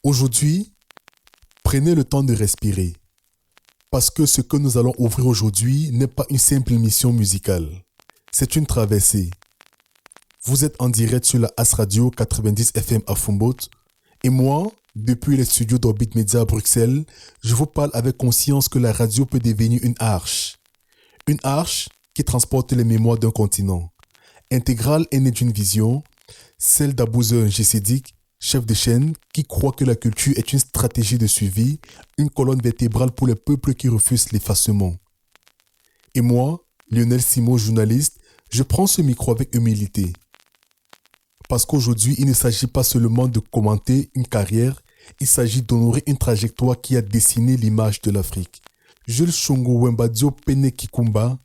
Aujourd'hui, prenez le temps de respirer, parce que ce que nous allons ouvrir aujourd'hui n'est pas une simple émission musicale, c'est une traversée. Vous êtes en direct sur la As Radio 90 FM à Fumboth, et moi, depuis les studios d'Orbit Media à Bruxelles, je vous parle avec conscience que la radio peut devenir une arche. Une arche qui transporte les mémoires d'un continent. Intégral est née d'une vision, celle d'Abouzer Ngessédik, chef de chaîne, qui croit que la culture est une stratégie de suivi, une colonne vertébrale pour les peuples qui refusent l'effacement. Et moi, Lionel Simo, journaliste, je prends ce micro avec humilité. Parce qu'aujourd'hui, il ne s'agit pas seulement de commenter une carrière, il s'agit d'honorer une trajectoire qui a dessiné l'image de l'Afrique. Jules Shungu Wembadio Pene Kikumba,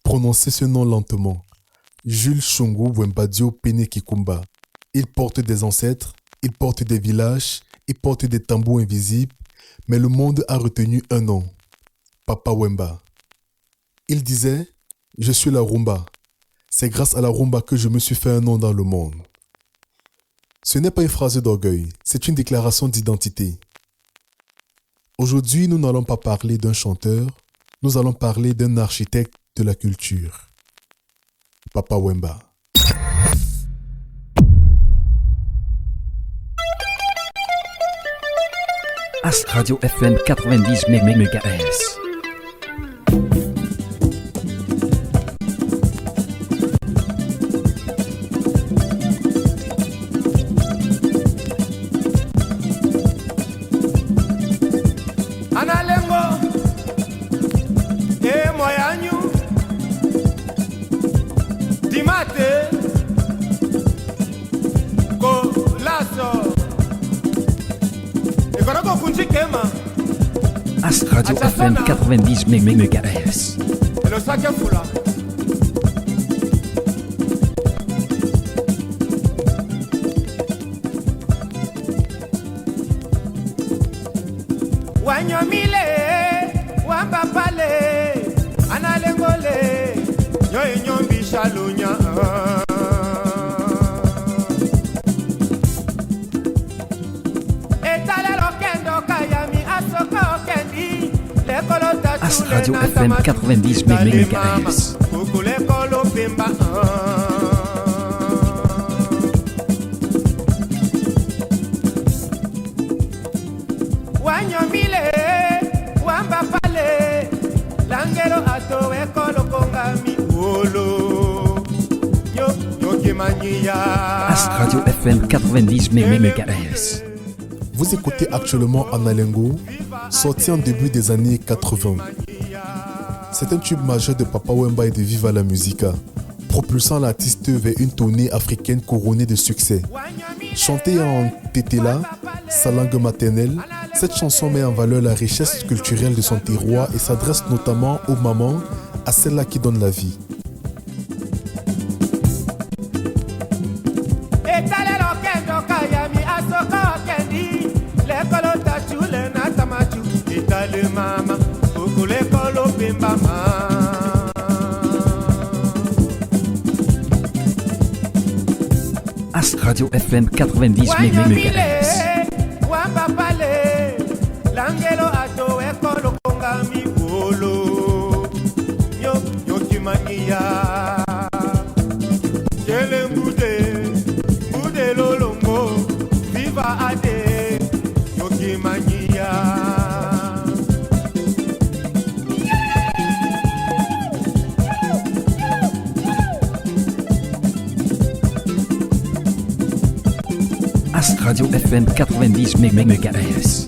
prononcez ce nom lentement. Jules Shungu Wembadio Pene Kikumba. Il porte des ancêtres, il porte des villages, il porte des tambours invisibles, mais le monde a retenu un nom, Papa Wemba. Il disait, je suis la rumba. C'est grâce à la rumba que je me suis fait un nom dans le monde. Ce n'est pas une phrase d'orgueil, c'est une déclaration d'identité. Aujourd'hui, nous n'allons pas parler d'un chanteur, nous allons parler d'un architecte de la culture. Papa Wemba. As Radio FM 90 MHz. As Radio FM 90 MHz. Wanyomile, wambapale, analengole, nyoy nyombi shalunya. As Radio FM 90 MHz. Wanyomile, wambapale, langero ato ekolo kongami olo. As Radio FM 90 MHz. Vous écoutez actuellement Analengo, sorti en début des années 80. C'est un tube majeur de Papa Wemba et de Viva la Musica, propulsant l'artiste vers une tournée africaine couronnée de succès. Chantée en tétéla, sa langue maternelle, cette chanson met en valeur la richesse culturelle de son terroir et s'adresse notamment aux mamans, à celles-là qui donnent la vie. As Radio FM 90 MHz. As Radio FM 90 MHz.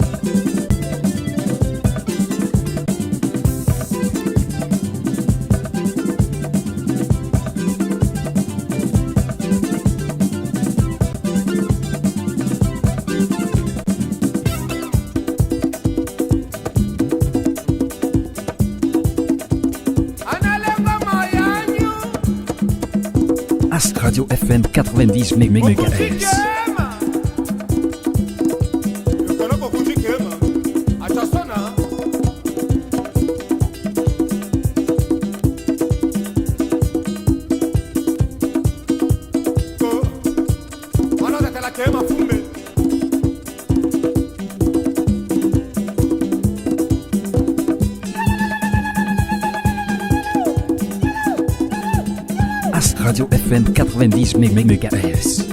As Radio FM 90 MHz. Radio FM 90 MHz.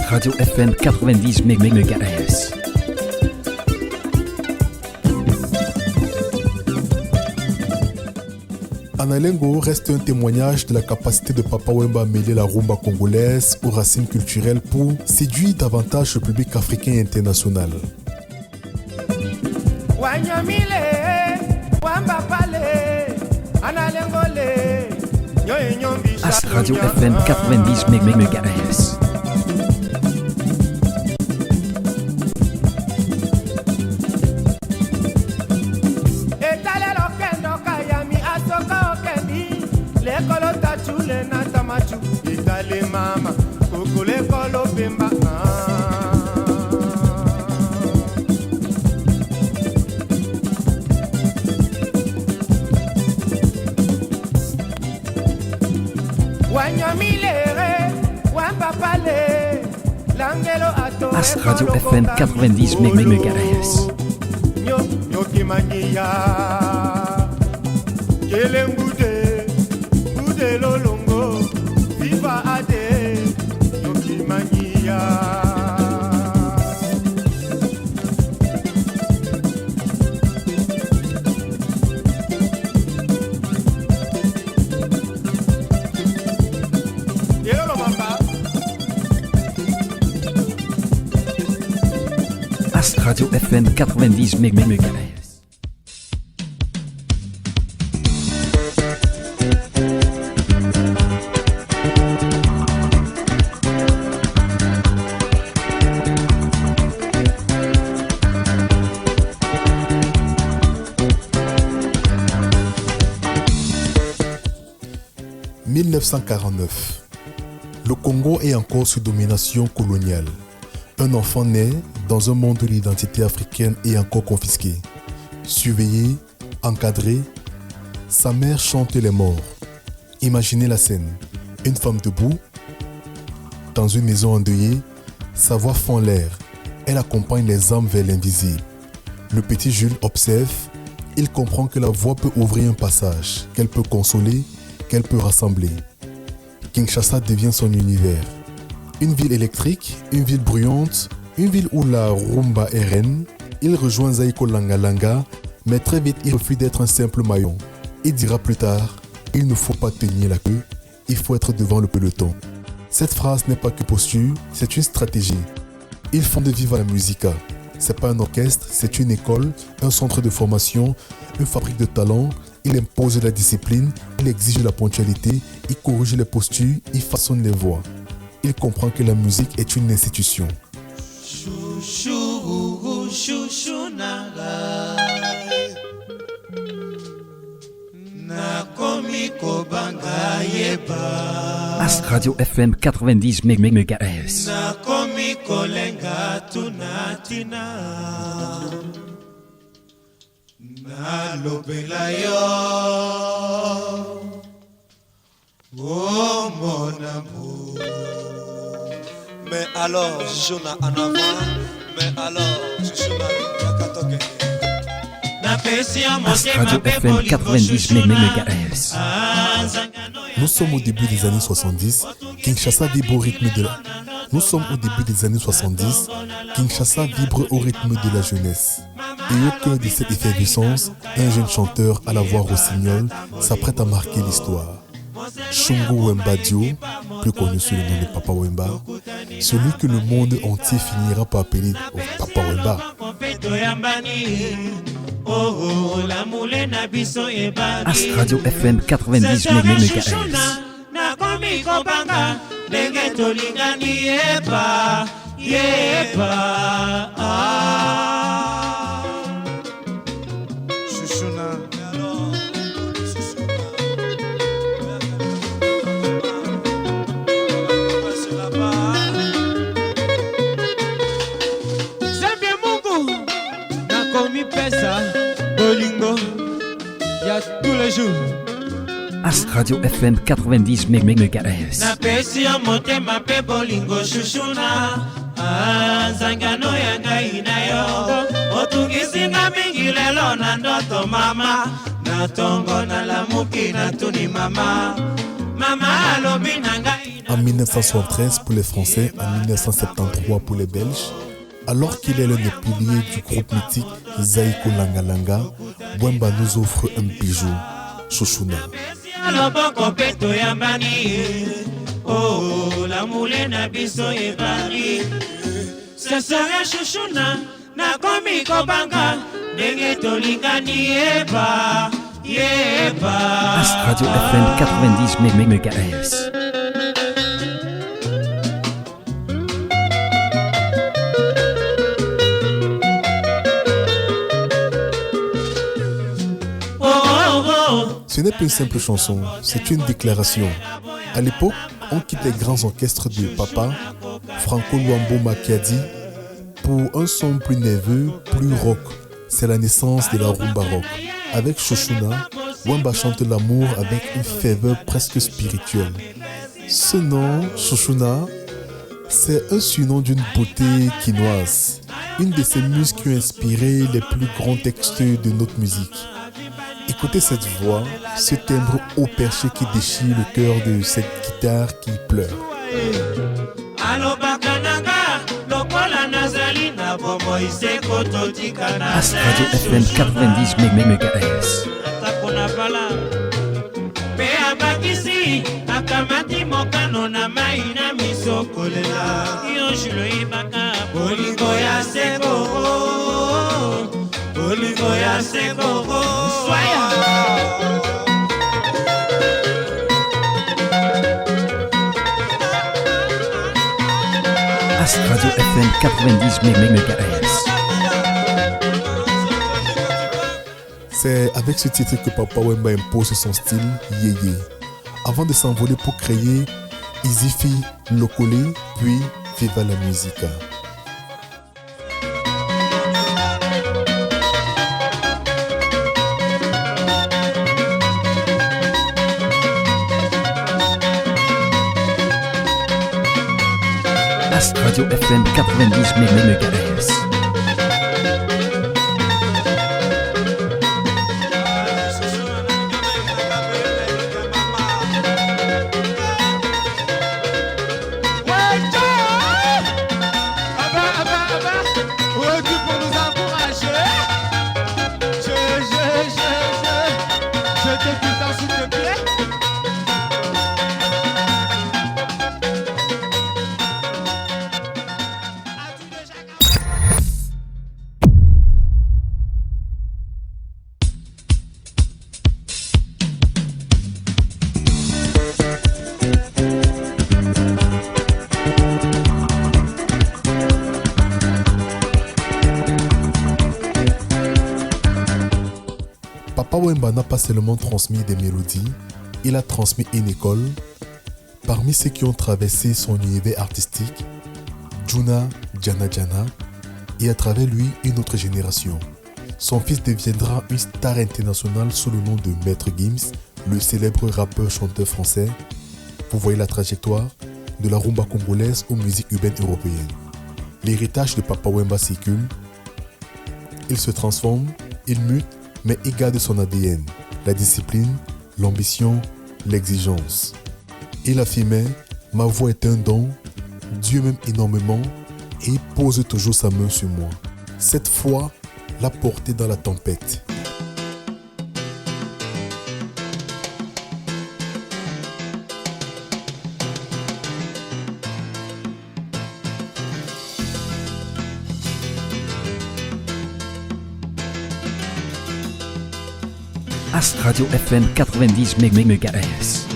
Radio FM 90 MHz. Analengo reste un témoignage de la capacité de Papa Wemba à mêler la rumba congolaise aux racines culturelles pour séduire davantage le public africain et international. As Radio FM 90 MHz. As Radio FM 90 MHz. Radio FM 90 MHz. « 1949. Le Congo est encore sous domination coloniale. Un enfant naît dans un monde où l'identité africaine est encore confisquée. Surveillé, encadré, sa mère chante les morts. Imaginez la scène. Une femme debout, dans une maison endeuillée, sa voix fend l'air. Elle accompagne les âmes vers l'invisible. Le petit Jules observe. Il comprend que la voix peut ouvrir un passage, qu'elle peut consoler, qu'elle peut rassembler. Kinshasa devient son univers. Une ville électrique, une ville bruyante, une ville où la rumba est reine. Il rejoint Zaiko Langa, mais très vite il refuse d'être un simple maillon. Il dira plus tard, il ne faut pas tenir la queue, il faut être devant le peloton. Cette phrase n'est pas que posture, c'est une stratégie. Il fonde Viva la Musica. C'est pas un orchestre, c'est une école, un centre de formation, une fabrique de talents. Il impose la discipline, il exige la ponctualité, il corrige les postures, il façonne les voix. Il comprend que la musique est une institution. As Radio FM 90 MHz. Oh mon amour. Mais alors, Jona en avant. Mais alors, Jona Yakatoke. As Radio FM 90 MHz. Nous sommes au début des années 70. Kinshasa vibre au rythme de la... Nous sommes au début des années 70. Kinshasa vibre au rythme de la jeunesse. Et au cœur de cette effervescence, un jeune chanteur à la voix rossignol s'apprête à marquer l'histoire. Shungo Wemba Dio, plus connu sous le nom de Papa Wemba, celui que le monde entier finira par appeler Papa Wemba. As Radio FM 90 MHz. jour. As Radio FM 90 MHz. napesi yo motema mpe bolingo shushuna nzangano ya ngai na yo otungisinga mingi lelo na ndoto mama na tongo na lamuki na tuni mama mama alobi na ngai En 1973 pour les Français, en 1973 pour les Belges, alors qu'il est l'un des piliers du groupe mythique Zaiko Langalanga, Wemba nous offre un bijou, Shushuna. loboko mpe toyambani la mule na biso ebani sesere shushuna nakomi kobanga ndenge tolingani yeba As Radio FM 90 MHz. Ce n'est pas une simple chanson, c'est une déclaration. À l'époque, on quitte les grands orchestres de Papa, Franco Luambo Makiadi, pour un son plus nerveux, plus rock. C'est la naissance de la rumba rock. Avec Shushuna, Wemba chante l'amour avec une ferveur presque spirituelle. Ce nom, Shushuna, c'est un surnom d'une beauté quinoise. Une de ces muses qui ont inspiré les plus grands textes de notre musique. Écoutez cette voix, ce timbre haut perché qui déchire le cœur de cette guitare qui pleure. As Radio FM 90 MHz. pe abakisi akamati mokano na mai na miso kolela yo julo ibaka bolingo ya seko swaya As Radio FM 90 MHz. C'est avec ce titre que Papa Wemba impose son style yéyé, avant de s'envoler pour créer Izifi Lokole, puis Viva la Musica. As Radio FM 90 MHz. Papa Wemba n'a pas seulement transmis des mélodies, il a transmis une école. Parmi ceux qui ont traversé son univers artistique, Juna Jana Jana, et à travers lui une autre génération. Son fils deviendra une star internationale sous le nom de Maître Gims, le célèbre rappeur-chanteur français. Vous voyez la trajectoire de la rumba congolaise aux musiques urbaines européennes. L'héritage de Papa Wemba circule, il se transforme, il mute, mais il garde son ADN, la discipline, l'ambition, l'exigence. Il affirmait « Ma voix est un don, Dieu m'aime énormément et il pose toujours sa main sur moi. » Cette foi l'a porté dans la tempête. As Radio FM 90 MHz.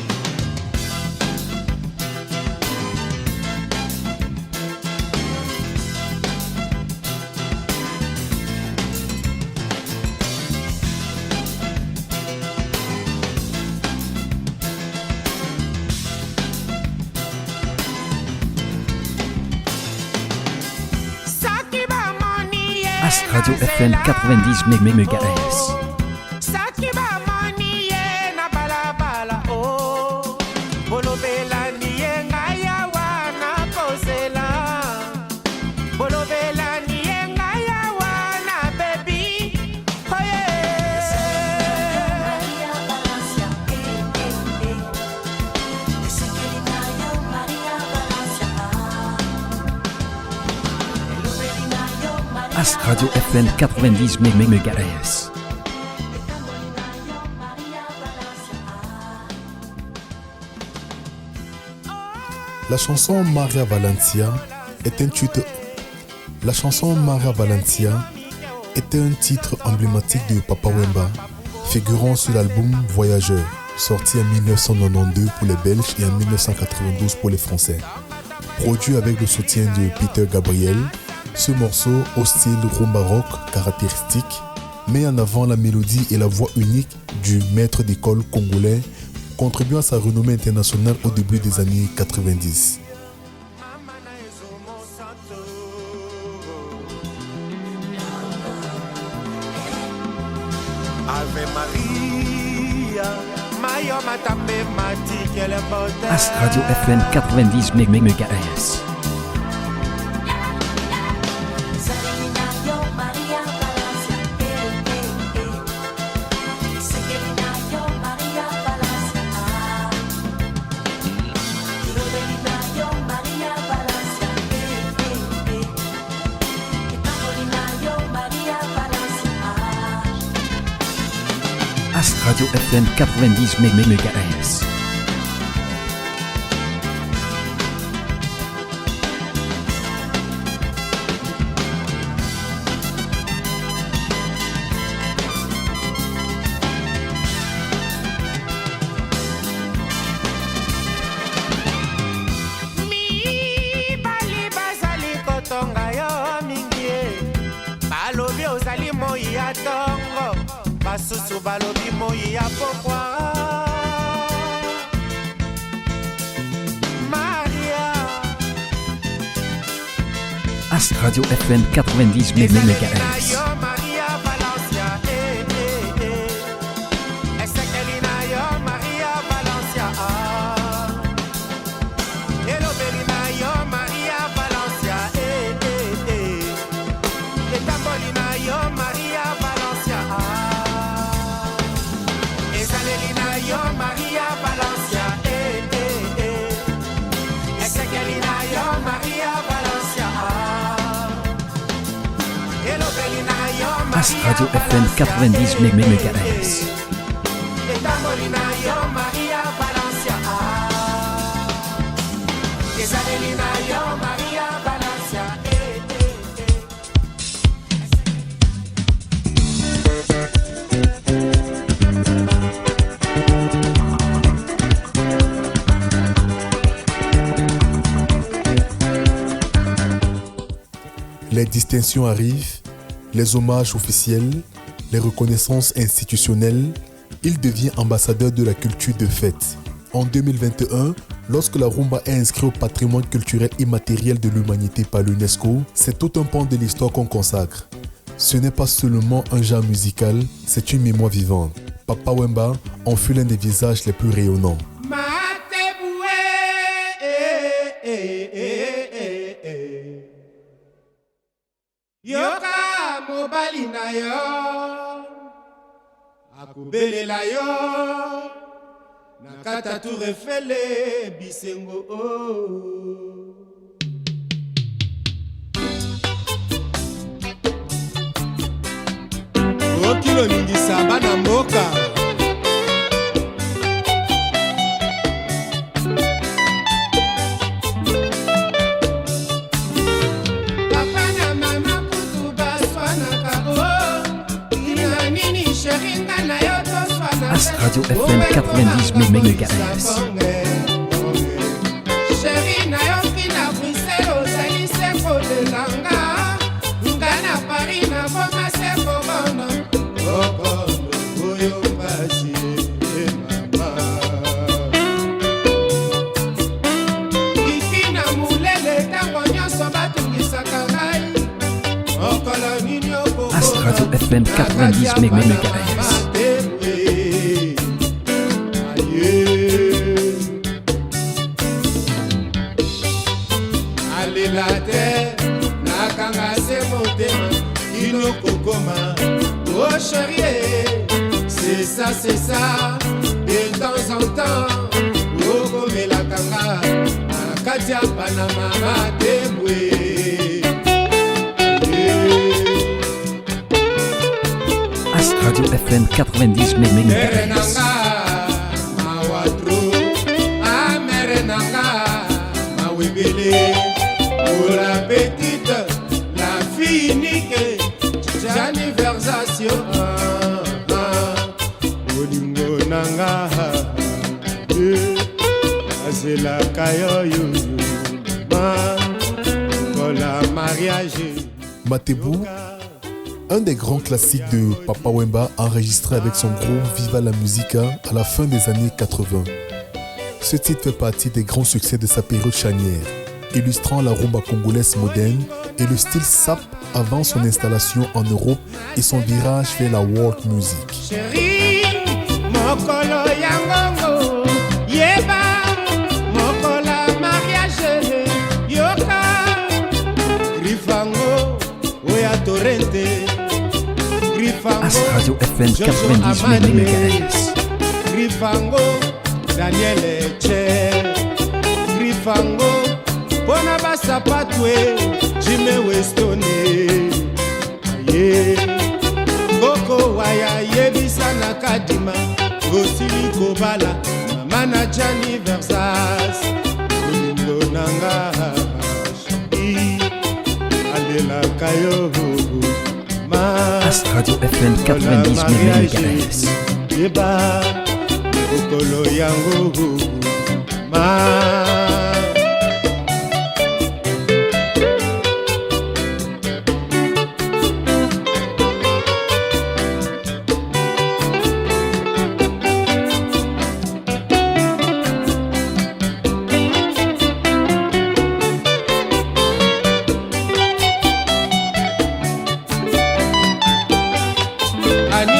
As Radio FM 90 MHz. Radio FM 90 MHz. La chanson Maria Valencia est un titre. La chanson Maria Valencia était un titre emblématique de Papa Wemba, figurant sur l'album Voyageur, sorti en 1992 pour les Belges et en 1992 pour les Français. Produit avec le soutien de Peter Gabriel, ce morceau au style rumba rock caractéristique met en avant la mélodie et la voix unique du maître d'école congolais, contribuant à sa renommée internationale au début des années 90. Ave Maria, Mayo Matambe Mati, quelle beauté. As Radio FM 90 MHz. As Radio FM 90 MHz. Mi bali bazali kotonga yo mingi, balobi ozali moi ya tongo, basusu balobi moi ya pokwa. Maria, As Radio FM 90 MHz. yo Maria Valencia, Esekelina yo Maria Valencia, Elobelina yo Maria Valencia, Etambolina yo Maria Valencia, Esalelina yo Maria Valencia, Esekelina yo Maria Valencia, Elobelina yo As Radio FM 90 MHz. Etambolina yo Maria Valencia, Esalelina yo Maria Valencia, Les distinctions arrivent, les hommages officiels, les reconnaissances institutionnelles. Il devient ambassadeur de la culture de fête. En 2021, lorsque la rumba est inscrite au patrimoine culturel immatériel de l'humanité par l'UNESCO, c'est tout un pan de l'histoire qu'on consacre. Ce n'est pas seulement un genre musical, c'est une mémoire vivante. Papa Wemba en fut l'un des visages les plus rayonnants. Mateboué, yoka mobali na yo, akubelela yo, nakata tour efele bisengo oh. Okilo ningisa bana mboka. Papa na mama kutu baswanaka oh. Ina nini sheringa na yo toswana. As Radio FM 90 MHz. Sheri na yo kina Bruxelles ozali seko de langa. Nga na Paris na boma seko bona. Okono oyo mpasi mama. Kiki na mulele tango nyonso batungisaka ngai. Okolo nini okoko. As Radio FM 90 MHz. Alelate nakanga se motema kino kokoma. Oh chérie, c'est ça. De temps en temps, okomela kanga nakati ya Panama matebwe. Radio FM 90 mere MHz. nanga mawatro mere nanga mawebele pour la petite la fille unique j'anniversation olingo nanga azela kayoyo la mariage. Matebou, un des grands classiques de Papa Wemba enregistré avec son groupe Viva la Musica à la fin des années 80. Ce titre fait partie des grands succès de sa période charnière, illustrant la rumba congolaise moderne et le style SAP avant son installation en Europe et son virage vers la world music. Chérie, mokolo yangongo, yeba, mokola mariage, yoka, grifango, oya torrente, grifango, As Radio FM 90 MHz. grifango, Daniel Eche, grifango, bona basapatwe, Jimmy Westone, yeah. Koko waya yebisa na kadima, Gosili Kobala, Mama Jani Versas, Olingo nanga, Alela Kayo, As Radio FM 90 MHz. Eba, Okolo yango,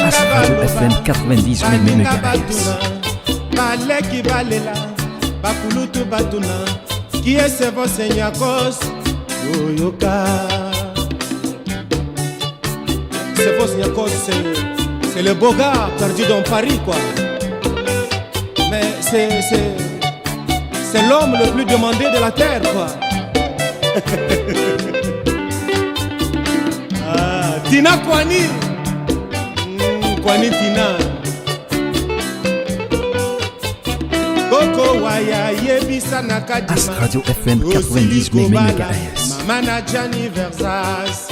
As Radio FM 90 MHz. baleki balela bakulutu batuna qui est ce vos senyakos yoyoka ce vos senyakos c'est le beau gars perdu dans Paris quoi, mais c'est l'homme le plus demandé de la terre quoi. Tina Kwani, Kwani Tina. Koko waya yebisa na kadima. As Radio FM 90 MHz. Mama na Jani Versas.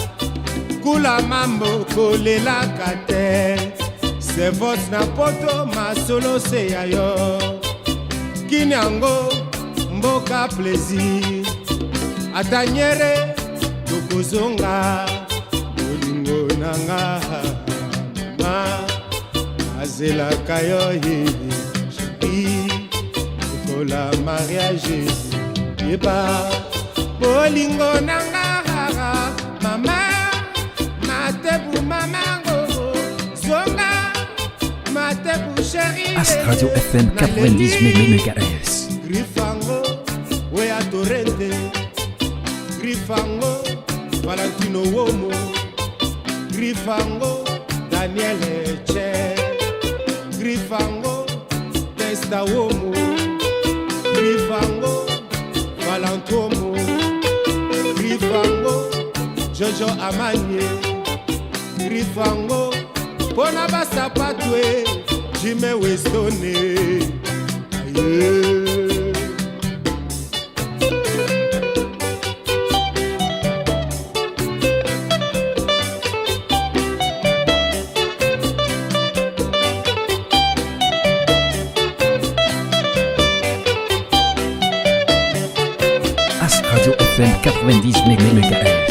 Kula mambo kolela kate. Se vote na poto masolo se yayo. Kinyango mboka plaisir. Atanyere tokozonga. Olingo nanga ma azela kayoyi. La mariage yeba bolingo nanga mama matebu mamango zonga matebu chérie As Radio FM 90 MHz. grifango wea torrente grifango Valentino Womo grifango Daniel Eche grifango Testa Womo Grifango, Valentomo, Grifango, Jojo Amanye, Grifango, Bonaba Sapatwe, Jimmy Westone. Yeah. Radio FM 90 MHz.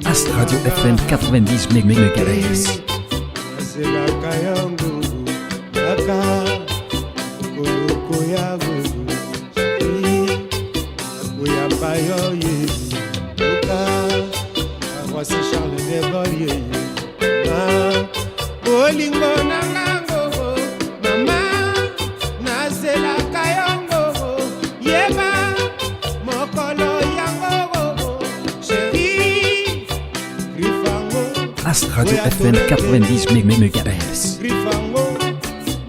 As Radio FM 90 MHz. Olingo nangango mama nazela Radio FM 90 MHz. Grifango,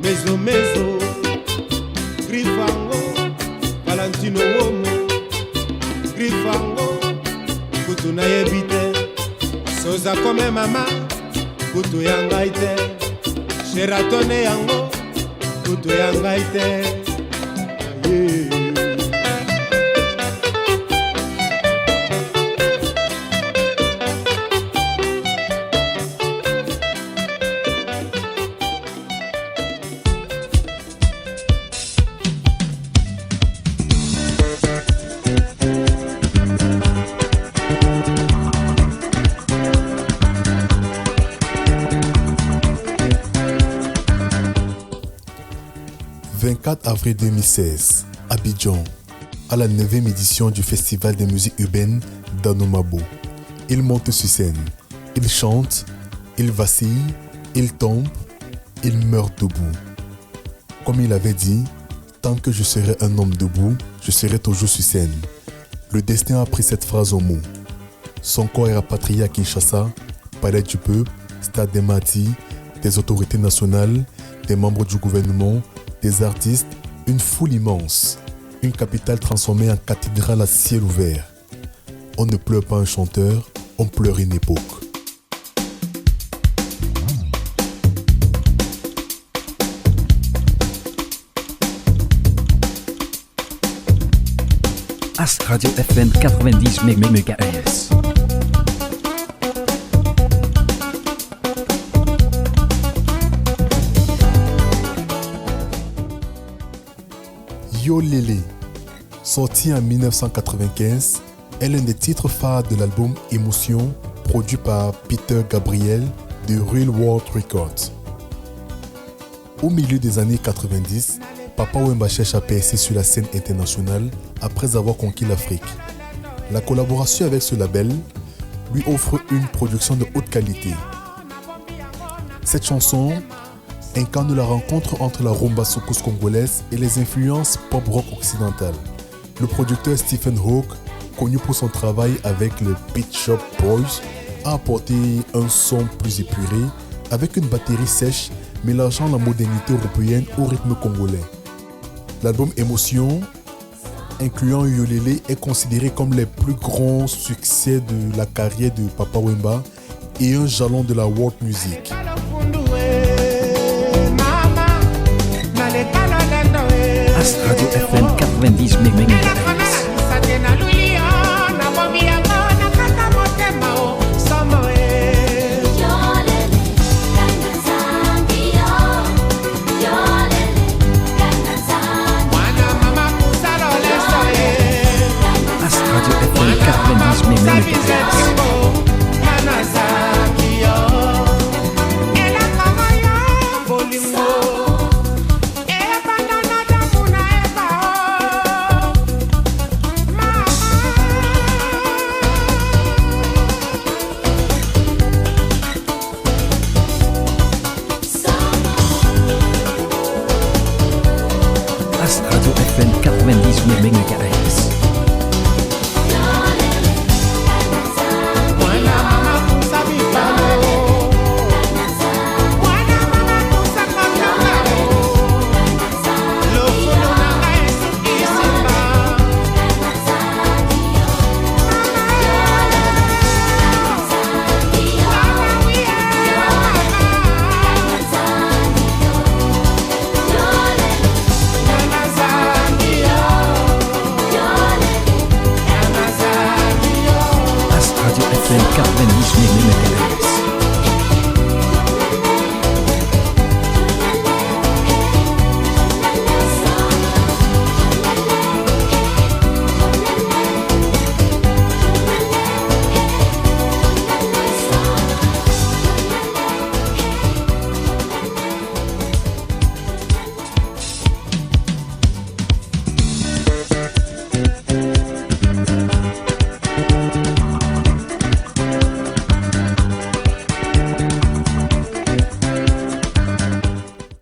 mezo mezo, Grifango, Valentino Womo, Grifango, kutu na yebite, soza kome mama, kutu yanga ite, Sheratone yango, kutu yanga ite, yeah. « 24 avril 2016, Abidjan, à la 9e édition du Festival de musique urbaine d'Anomabo. Il monte sur scène, il chante, il vacille, il tombe, il meurt debout. Comme il avait dit, tant que je serai un homme debout, je serai toujours sur scène. Le destin a pris cette phrase au mot. Son corps est rapatrié à Kinshasa, palais du peuple, stade des Mati, des autorités nationales, des membres du gouvernement, des artistes, une foule immense, une capitale transformée en cathédrale à ciel ouvert. On ne pleure pas un chanteur, on pleure une époque. As Radio FM 90 MHz. Yo Lele, sorti en 1995, est l'un des titres phares de l'album Émotion, produit par Peter Gabriel de Real World Records. Au milieu des années 90, Papa Wemba cherche à percer sur la scène internationale après avoir conquis l'Afrique. La collaboration avec ce label lui offre une production de haute qualité. Cette chanson incarne la rencontre entre la rumba soukous congolaise et les influences pop-rock occidentales. Le producteur Stephen Hawke, connu pour son travail avec le Pet Shop Boys, a apporté un son plus épuré avec une batterie sèche mélangeant la modernité européenne au rythme congolais. L'album Émotion, incluant Yolele, est considéré comme les plus grands succès de la carrière de Papa Wemba et un jalon de la world music. As Radio FM 90 MHz. Radio FM 90 MHz.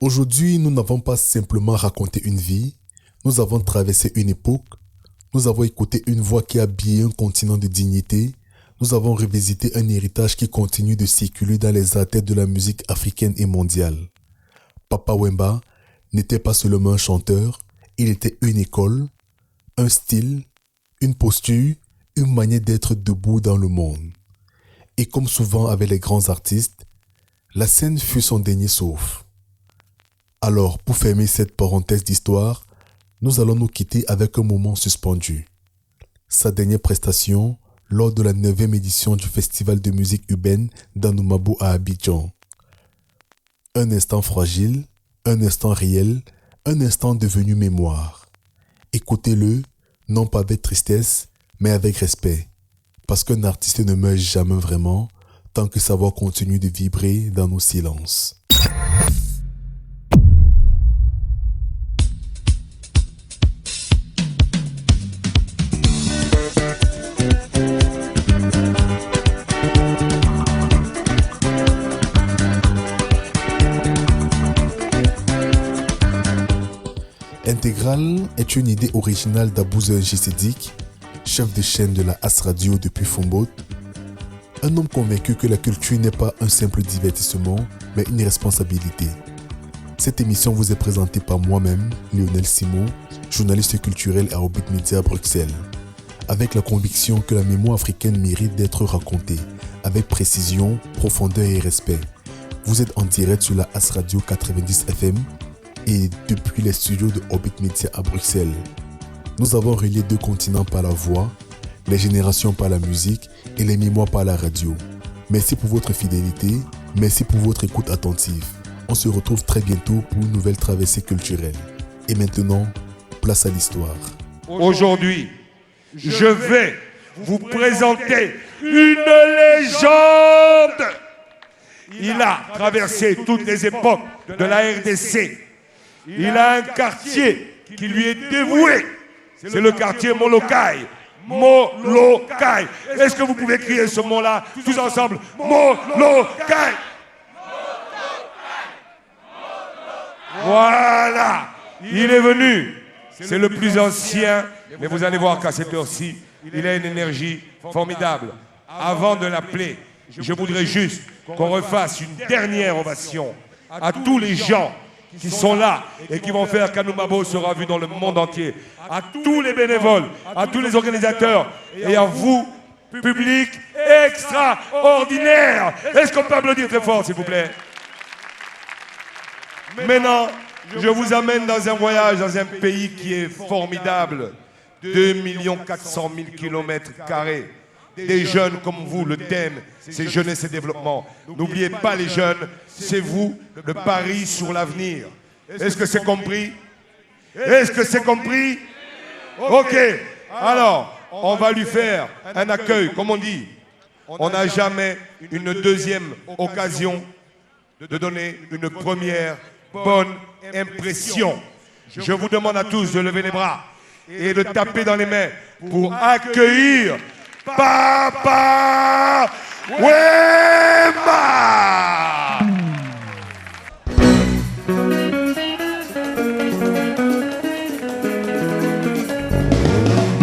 Aujourd'hui, nous n'avons pas simplement raconté une vie, nous avons traversé une époque, nous avons écouté une voix qui a habillé un continent de dignité, nous avons revisité un héritage qui continue de circuler dans les artères de la musique africaine et mondiale. Papa Wemba n'était pas seulement un chanteur, il était une école, un style, une posture, une manière d'être debout dans le monde. Et comme souvent avec les grands artistes, la scène fut son dernier souffle. Alors, pour fermer cette parenthèse d'histoire, nous allons nous quitter avec un moment suspendu. Sa dernière prestation lors de la 9e édition du Festival de musique urbaine d'Anoumabou à Abidjan. Un instant fragile, un instant réel, un instant devenu mémoire. Écoutez-le, non pas avec tristesse, mais avec respect. Parce qu'un artiste ne meurt jamais vraiment, tant que sa voix continue de vibrer dans nos silences. Intégral est une idée originale d'Abouza Njisédik, chef de chaîne de la As Radio depuis Fombot, un homme convaincu que la culture n'est pas un simple divertissement, mais une responsabilité. Cette émission vous est présentée par moi-même, Lionel Simon, journaliste culturel à Orbit Media à Bruxelles, avec la conviction que la mémoire africaine mérite d'être racontée, avec précision, profondeur et respect. Vous êtes en direct sur la As Radio 90 FM et depuis les studios de Orbit Media à Bruxelles. Nous avons relié 2 continents par la voix, les générations par la musique et les mémoires par la radio. Merci pour votre fidélité, merci pour votre écoute attentive. On se retrouve très bientôt pour une nouvelle traversée culturelle. Et maintenant, place à l'histoire. Aujourd'hui, je vais vous présenter une légende. Il a traversé toutes les époques de la RDC. Il a un quartier qui lui est dévoué. C'est le quartier Molokai. Molokai. Est-ce que vous pouvez crier ce mot-là tous ensemble? Molokai. Voilà. Il est venu. C'est le plus ancien. Mais vous allez voir qu'à cette heure-ci, il a une énergie formidable. Avant de l'appeler, je voudrais juste qu'on refasse une dernière ovation à tous les gens qui sont là et qui vont faire qu'Anoumabo sera vu dans le monde entier. À tous les bénévoles, à tous les organisateurs et à vous, public extraordinaire. Est-ce qu'on peut applaudir très fort, s'il vous plaît? Maintenant, je vous amène dans un voyage, dans un pays qui est formidable. 2 400 000 km². Des jeunes comme vous, le thème, c'est jeunesse et développement. N'oubliez pas les jeunes, c'est vous, le pari sur l'avenir. Est-ce que c'est compris? Est-ce que c'est compris? Ok, alors, on va lui faire un accueil, comme on dit. On n'a jamais une deuxième occasion de donner une première bonne impression. Je vous demande à tous de lever les bras et de taper dans les mains pour accueillir Papa Wemba.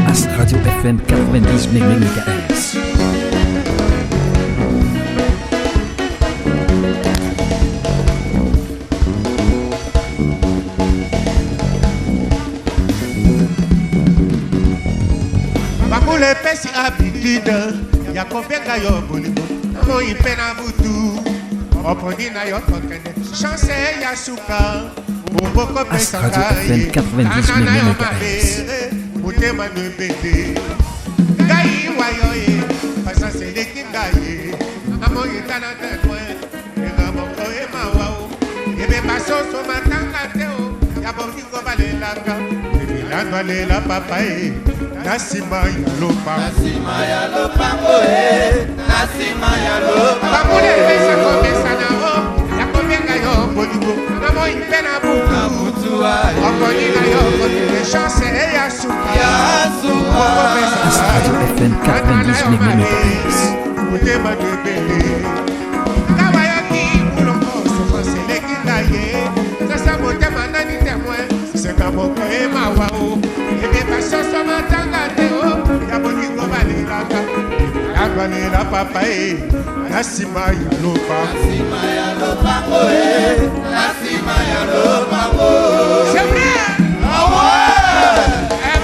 As Radio FM 90 MHz. Bamule pesi habitude ya kobenga yo bolingo mo ipena butu oponi na yo kokene chance ya suka boko pesa As Radio FM 90 MHz. mutema ne bete gai wayo e pasa sele kingaye amo yitana tetwe ega boko e mawao ebe basoso matanga teo ya bolingo balelanga ebilanga lela papa e Nasima ya lopango Nasima ya lopango Bamule pesa komesa na o ya kobenga yo bolingo na mo ipena butu okoni na yo kote chance e ya suka As Radio FM 90 MHz. Mutema de bele kawa ya ki mulongo so seleki na ye sasa mutema nani témoin c'est comme ko ma wao ebe basoso matanga teo ya bolingo balilaka ya balila papa e na nsima ya lopango c'est vrai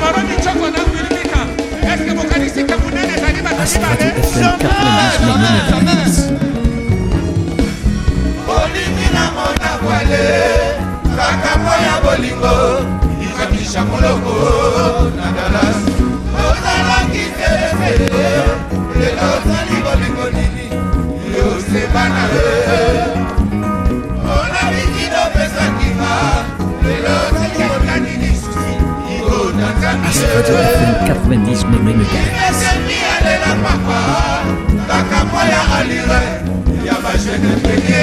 moroni choko na kuilimika eske bokanisika munene zali batibale olingi na mona kwale kaka moya bolingo ikamisha moloko na Dallas ozalaki telefele lelo ozali bolingo nini yosebana ona bikido pesakima lelo ozali bokanini susi igona Radio FM 90 MHz. alela papa kaka moya alire ya bajene peke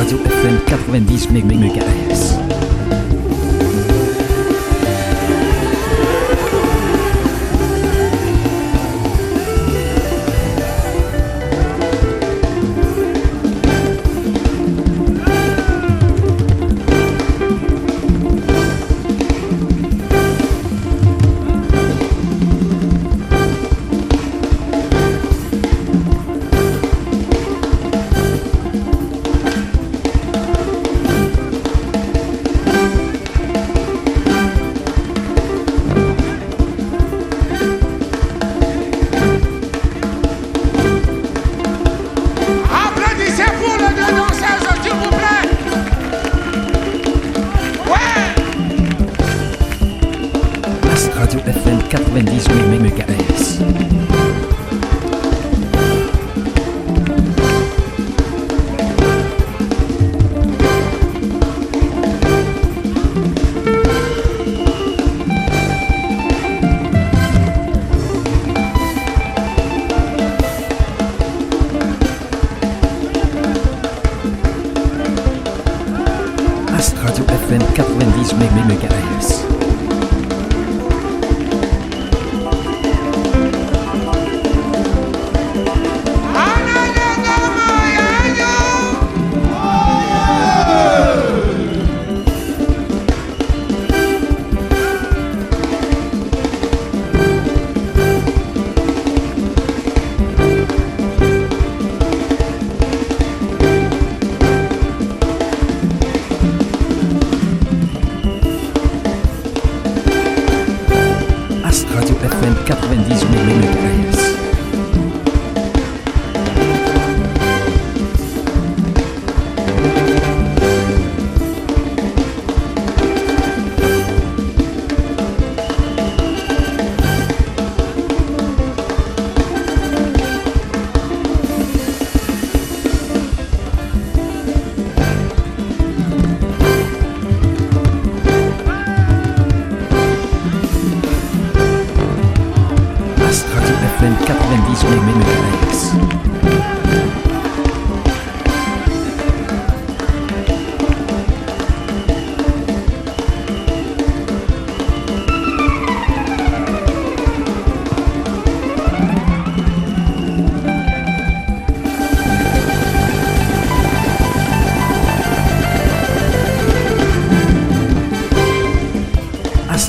Radio FM 90 MHz. Radio FM 90 MHz. Radio FM 90 MHz. Radio FM 90 MHz. FM 90 MHz.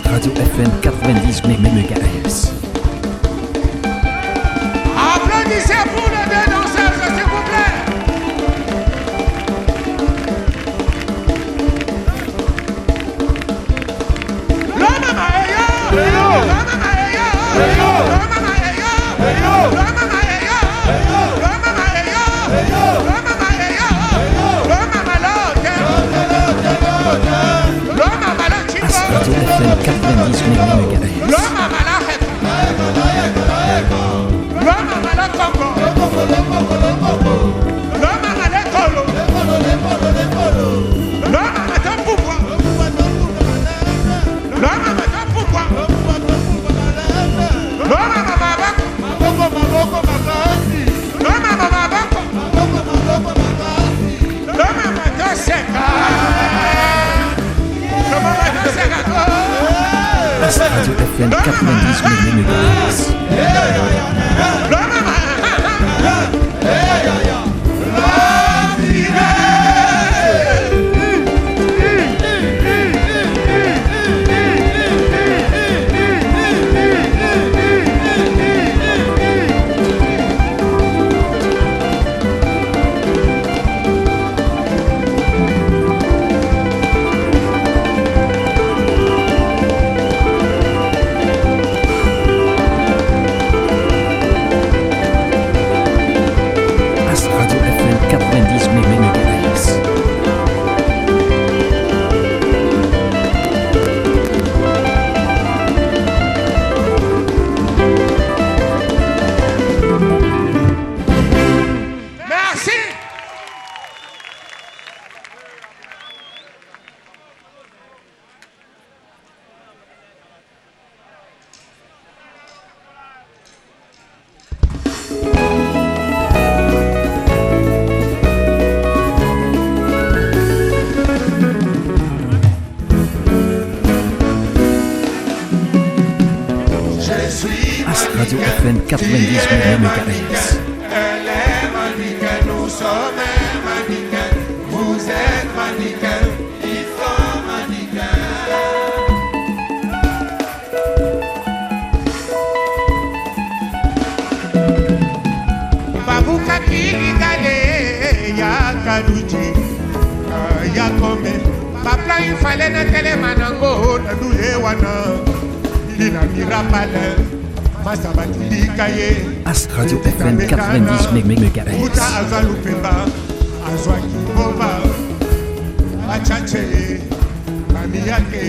Radio FM 90 MHz. Applaudissez pour les deux danseuses, s'il vous plaît. Radio FM 90 MHz. Radio FM 90 MHz. 90 MHz. Elle est mannequin, nous sommes mannequins. Vous êtes mannequins, ils sont mannequins. Babuka Kiligale, ya Kaluji, ya Kome. Papa il fallait na telemanango na dule wana. Lina mirapale, masabati kaye. As Radio FM 90 MHz. Uta azalupemba, azwaki boba. Achache, mami yake,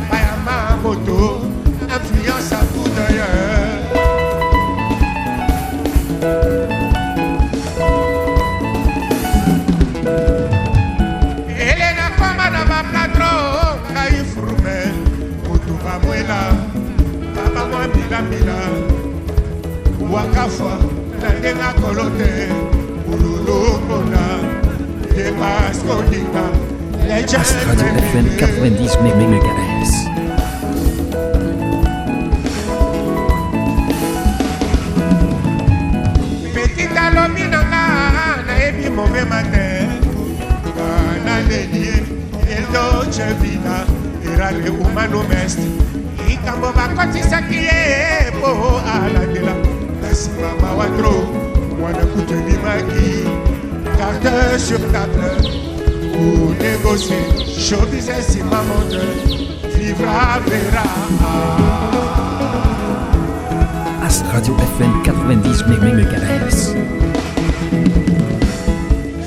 bayama moto, influence à tout d'ailleurs. Elena koma na maplatro, kai frume, mutuba mwela, baba mwa bila bila, wakafa, na denga kolote, ululu kona, depas kodika. As Radio FM 90 MHz. Petite alominanga na ebi mauvais matin. Na lelie el dolce vita era le umano mest. Ikambo bakotisaki ye po alandela. Nasi mama watro mwana kutelimaki. Carte sur table. Pour négocier, show business si maman de vivra verra. As Radio FM 90 MHz.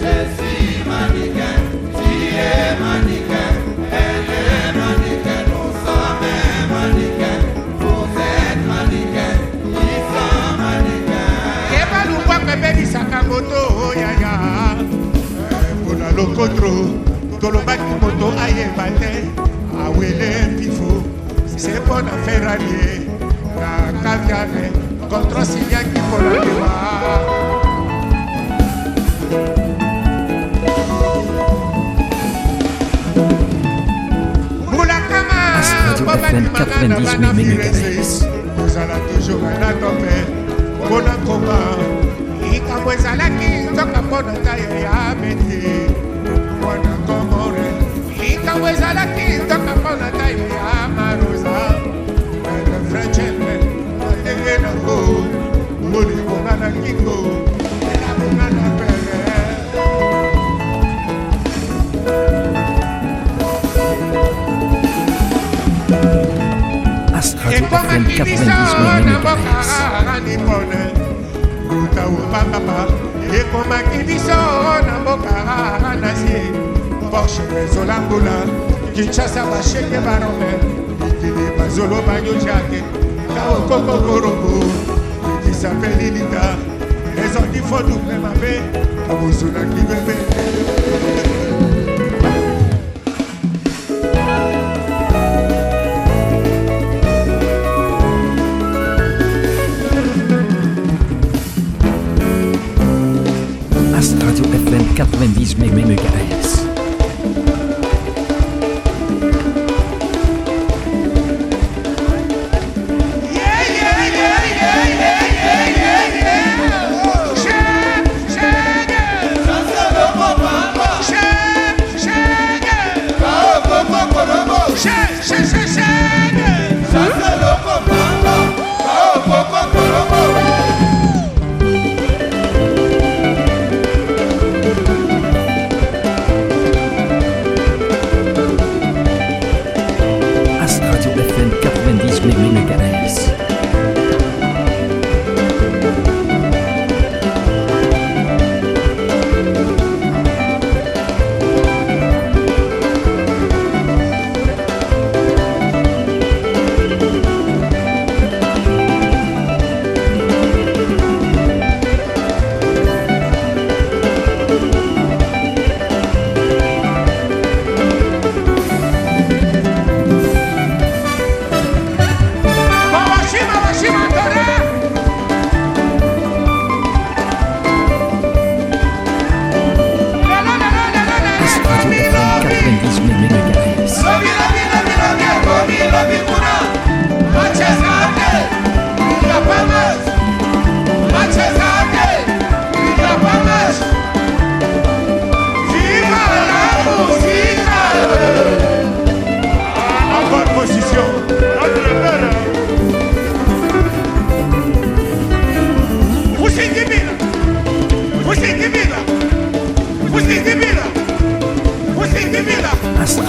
Je suis mannequin, tu es mannequin, elle est mannequin, nous sommes mannequins, vous êtes mannequin, ils sont mannequins. Eba lungwa kebeli sakamoto yaya. Pona lokotro, tolobaki moto ayeba te, awele pifo, c'est bon à Ferrari, na kaviane, contre Siliaki pona lewa. As Radio FM 90 MHz. Ozala toujours na tombe, pona koma, ikambo ezalaki nzoka pona tayo ya beti. Pona komore, ikambo ezalaki nzoka pona tayo ya maroza. Le frangele, ndenge nango, moni konga na kingo, ela konga na pele. As Radio FM 90 MHz. Ruta ubakaba, ekomaki biso na mboka nazie. Porsche Zolambola, Kinshasa basheke barome, ikili bazolo banyo jake, kao koko koroko, qui s'appelle Lita, les autres il faut double mabe, abosuna qui bébé. As Radio FM 90 MHz.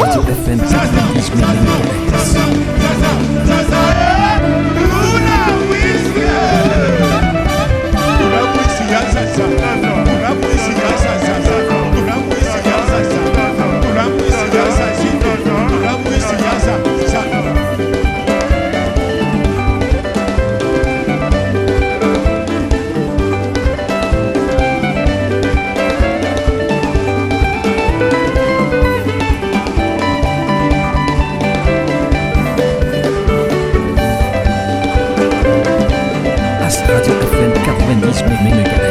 Radio FM 90 MHz. Radio FM 90 MHz.